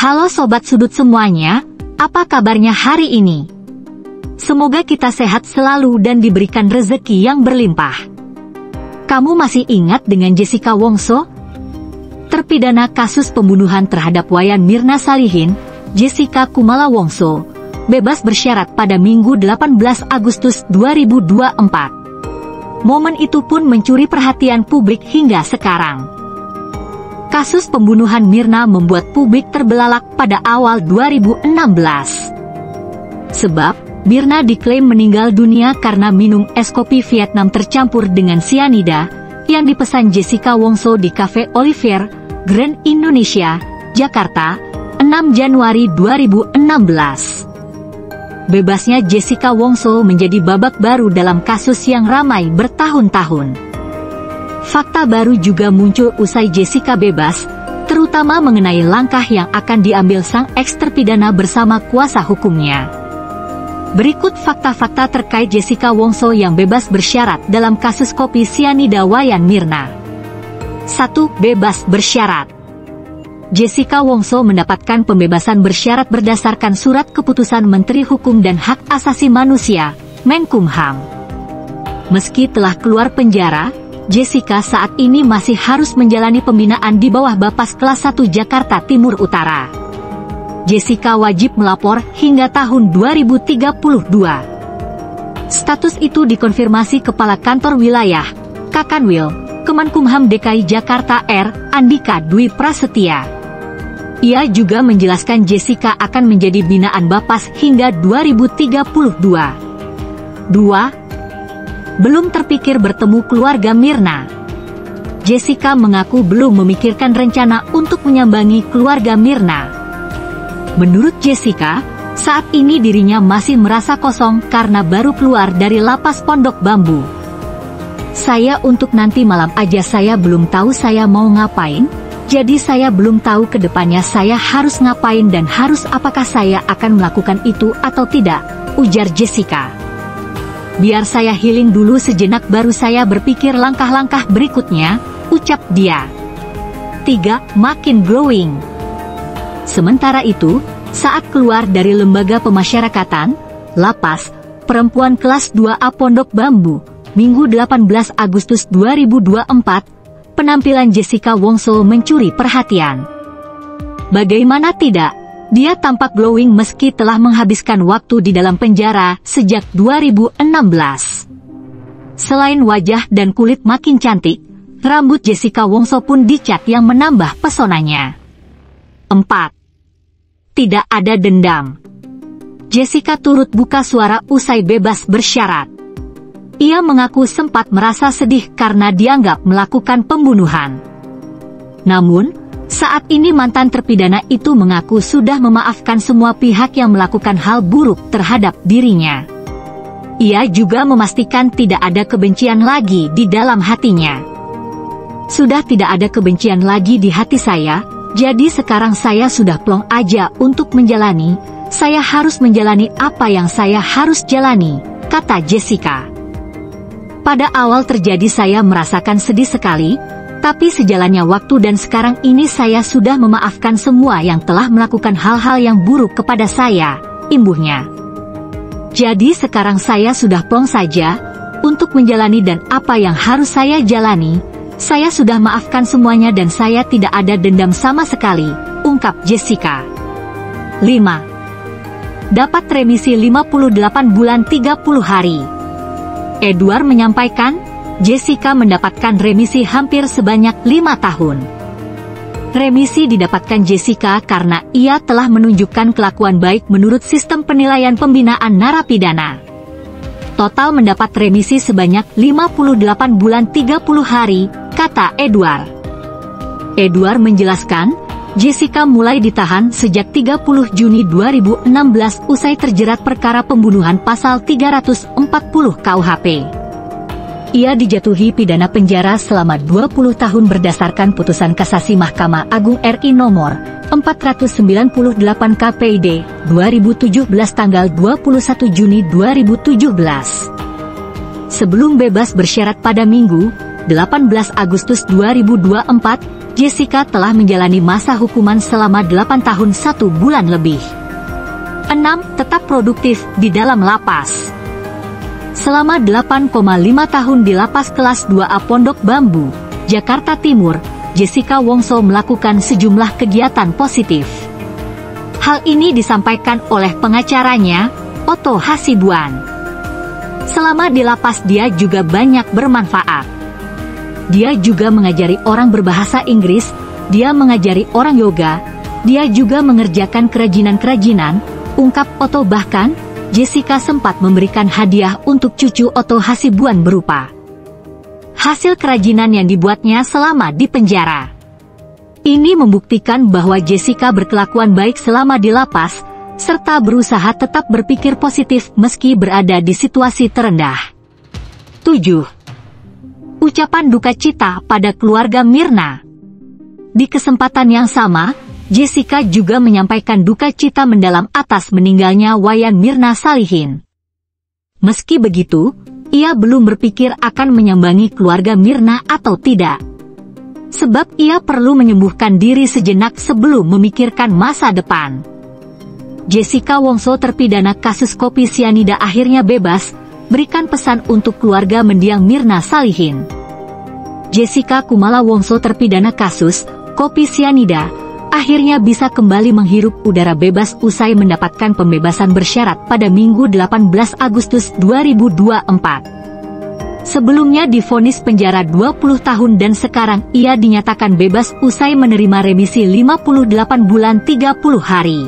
Halo Sobat Sudut semuanya, apa kabarnya hari ini? Semoga kita sehat selalu dan diberikan rezeki yang berlimpah. Kamu masih ingat dengan Jessica Wongso? Terpidana kasus pembunuhan terhadap Wayan Mirna Salihin, Jessica Kumala Wongso, bebas bersyarat pada Minggu 18 Agustus 2024. Momen itu pun mencuri perhatian publik hingga sekarang. Kasus pembunuhan Mirna membuat publik terbelalak pada awal 2016. Sebab, Mirna diklaim meninggal dunia karena minum es kopi Vietnam tercampur dengan sianida, yang dipesan Jessica Wongso di Cafe Olivier, Grand Indonesia, Jakarta, 6 Januari 2016. Bebasnya Jessica Wongso menjadi babak baru dalam kasus yang ramai bertahun-tahun. Fakta baru juga muncul usai Jessica bebas, terutama mengenai langkah yang akan diambil sang eks-terpidana bersama kuasa hukumnya. Berikut fakta-fakta terkait Jessica Wongso yang bebas bersyarat dalam kasus kopi sianida Wayan Mirna. 1. Bebas bersyarat. Jessica Wongso mendapatkan pembebasan bersyarat berdasarkan surat keputusan Menteri Hukum dan Hak Asasi Manusia, Menkumham. Meski telah keluar penjara, Jessica saat ini masih harus menjalani pembinaan di bawah Bapas Kelas 1 Jakarta Timur Utara. Jessica wajib melapor hingga tahun 2032. Status itu dikonfirmasi Kepala Kantor Wilayah, Kakanwil, Kemenkumham DKI Jakarta R. Andika Dwi Prasetya. Ia juga menjelaskan Jessica akan menjadi binaan Bapas hingga 2032. 2. Belum terpikir bertemu keluarga Mirna. Jessica mengaku belum memikirkan rencana untuk menyambangi keluarga Mirna. Menurut Jessica, saat ini dirinya masih merasa kosong karena baru keluar dari lapas Pondok Bambu. Saya untuk nanti malam aja saya belum tahu saya mau ngapain, jadi saya belum tahu ke depannya saya harus ngapain dan harus apakah saya akan melakukan itu atau tidak, ujar Jessica. Biar saya healing dulu sejenak baru saya berpikir langkah-langkah berikutnya, ucap dia. 3. Makin glowing. Sementara itu, saat keluar dari lembaga pemasyarakatan, Lapas, Perempuan Kelas 2A Pondok Bambu, Minggu 18 Agustus 2024, penampilan Jessica Wongso mencuri perhatian. Bagaimana tidak, dia tampak glowing meski telah menghabiskan waktu di dalam penjara sejak 2016. Selain wajah dan kulit makin cantik, rambut Jessica Wongso pun dicat yang menambah pesonanya. 4. Tidak ada dendam. Jessica turut buka suara usai bebas bersyarat. Ia mengaku sempat merasa sedih karena dianggap melakukan pembunuhan. Namun, saat ini mantan terpidana itu mengaku sudah memaafkan semua pihak yang melakukan hal buruk terhadap dirinya. Ia juga memastikan tidak ada kebencian lagi di dalam hatinya. Sudah tidak ada kebencian lagi di hati saya, jadi sekarang saya sudah plong aja untuk menjalani, saya harus menjalani apa yang saya harus jalani, kata Jessica. Pada awal terjadi saya merasakan sedih sekali, tapi sejalannya waktu dan sekarang ini saya sudah memaafkan semua yang telah melakukan hal-hal yang buruk kepada saya, imbuhnya. Jadi sekarang saya sudah plong saja, untuk menjalani dan apa yang harus saya jalani, saya sudah maafkan semuanya dan saya tidak ada dendam sama sekali, ungkap Jessica. 5. Dapat remisi 58 bulan 30 hari. Edward menyampaikan, Jessica mendapatkan remisi hampir sebanyak 5 tahun. Remisi didapatkan Jessica karena ia telah menunjukkan kelakuan baik menurut sistem penilaian pembinaan narapidana. Total mendapat remisi sebanyak 58 bulan 30 hari, kata Edward. Edward menjelaskan, Jessica mulai ditahan sejak 30 Juni 2016 usai terjerat perkara pembunuhan pasal 340 KUHP. Ia dijatuhi pidana penjara selama 20 tahun berdasarkan putusan kasasi Mahkamah Agung RI nomor 498 KPID 2017 tanggal 21 Juni 2017. Sebelum bebas bersyarat pada Minggu 18 Agustus 2024, Jessica telah menjalani masa hukuman selama 8 tahun 1 bulan lebih. 6. Tetap produktif di dalam lapas. Selama 8,5 tahun di lapas kelas 2A Pondok Bambu, Jakarta Timur, Jessica Wongso melakukan sejumlah kegiatan positif. Hal ini disampaikan oleh pengacaranya, Otto Hasibuan. Selama di lapas dia juga banyak bermanfaat. Dia juga mengajari orang berbahasa Inggris, dia mengajari orang yoga, dia juga mengerjakan kerajinan-kerajinan, ungkap Otto. Bahkan, Jessica sempat memberikan hadiah untuk cucu Otto Hasibuan berupa hasil kerajinan yang dibuatnya selama di penjara. Ini membuktikan bahwa Jessica berkelakuan baik selama di lapas, serta berusaha tetap berpikir positif meski berada di situasi terendah. 7. Ucapan duka cita pada keluarga Mirna. Di kesempatan yang sama, Jessica juga menyampaikan duka cita mendalam atas meninggalnya Wayan Mirna Salihin. Meski begitu, ia belum berpikir akan menyambangi keluarga Mirna atau tidak. Sebab ia perlu menyembuhkan diri sejenak sebelum memikirkan masa depan. Jessica Wongso terpidana kasus kopi sianida akhirnya bebas, berikan pesan untuk keluarga mendiang Mirna Salihin. Jessica Kumala Wongso terpidana kasus kopi sianida, akhirnya bisa kembali menghirup udara bebas usai mendapatkan pembebasan bersyarat pada Minggu 18 Agustus 2024. Sebelumnya divonis penjara 20 tahun dan sekarang ia dinyatakan bebas usai menerima remisi 58 bulan 30 hari.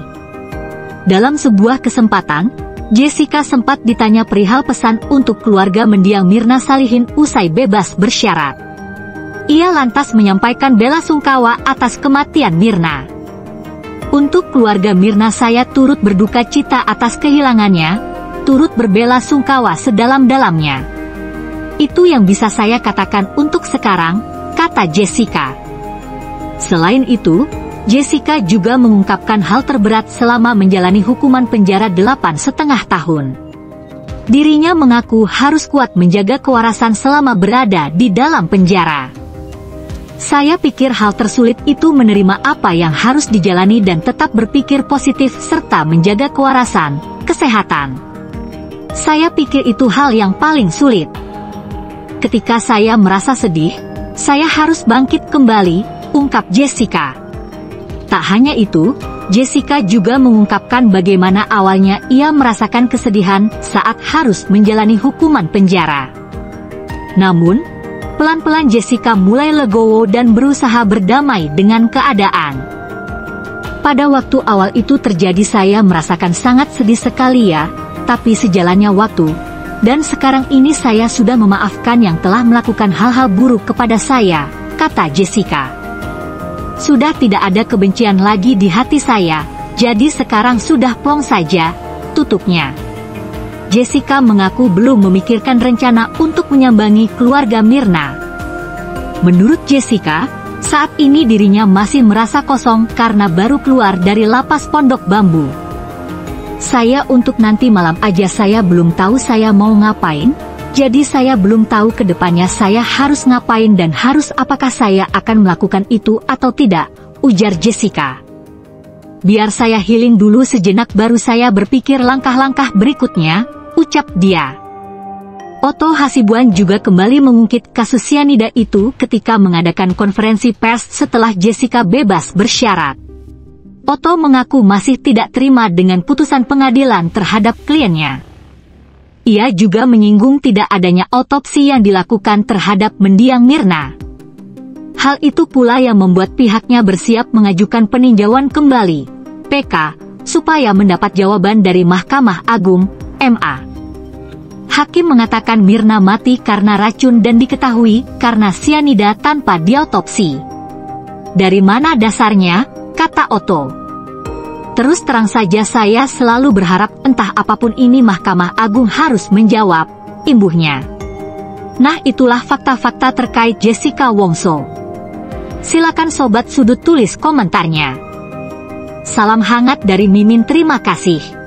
Dalam sebuah kesempatan, Jessica sempat ditanya perihal pesan untuk keluarga mendiang Mirna Salihin usai bebas bersyarat. Ia lantas menyampaikan bela sungkawa atas kematian Mirna. Untuk keluarga Mirna saya turut berduka cita atas kehilangannya, turut berbela sungkawa sedalam-dalamnya. Itu yang bisa saya katakan untuk sekarang, kata Jessica. Selain itu, Jessica juga mengungkapkan hal terberat selama menjalani hukuman penjara 8,5 tahun. Dirinya mengaku harus kuat menjaga kewarasan selama berada di dalam penjara. Saya pikir hal tersulit itu menerima apa yang harus dijalani dan tetap berpikir positif serta menjaga kewarasan, kesehatan. Saya pikir itu hal yang paling sulit. Ketika saya merasa sedih, saya harus bangkit kembali, ungkap Jessica. Tak hanya itu, Jessica juga mengungkapkan bagaimana awalnya ia merasakan kesedihan saat harus menjalani hukuman penjara. Namun, pelan-pelan Jessica mulai legowo dan berusaha berdamai dengan keadaan. Pada waktu awal itu terjadi saya merasakan sangat sedih sekali ya, tapi sejalannya waktu, dan sekarang ini saya sudah memaafkan yang telah melakukan hal-hal buruk kepada saya, kata Jessica. Sudah tidak ada kebencian lagi di hati saya, jadi sekarang sudah plong saja, tutupnya. Jessica mengaku belum memikirkan rencana untuk menyambangi keluarga Mirna. Menurut Jessica, saat ini dirinya masih merasa kosong karena baru keluar dari lapas Pondok Bambu. Saya untuk nanti malam aja saya belum tahu saya mau ngapain, jadi saya belum tahu ke depannya saya harus ngapain dan harus apakah saya akan melakukan itu atau tidak, ujar Jessica. Biar saya healing dulu sejenak baru saya berpikir langkah-langkah berikutnya, ucap dia. Otto Hasibuan juga kembali mengungkit kasus sianida itu ketika mengadakan konferensi pers setelah Jessica bebas bersyarat. Otto mengaku masih tidak terima dengan putusan pengadilan terhadap kliennya. Ia juga menyinggung tidak adanya otopsi yang dilakukan terhadap mendiang Mirna. Hal itu pula yang membuat pihaknya bersiap mengajukan peninjauan kembali, PK, supaya mendapat jawaban dari Mahkamah Agung, MA. Hakim mengatakan Mirna mati karena racun dan diketahui karena sianida tanpa diotopsi. Dari mana dasarnya, kata Otto. Terus terang saja saya selalu berharap entah apapun ini Mahkamah Agung harus menjawab, imbuhnya. Nah itulah fakta-fakta terkait Jessica Wongso. Silakan sobat sudut tulis komentarnya. Salam hangat dari Mimin, terima kasih.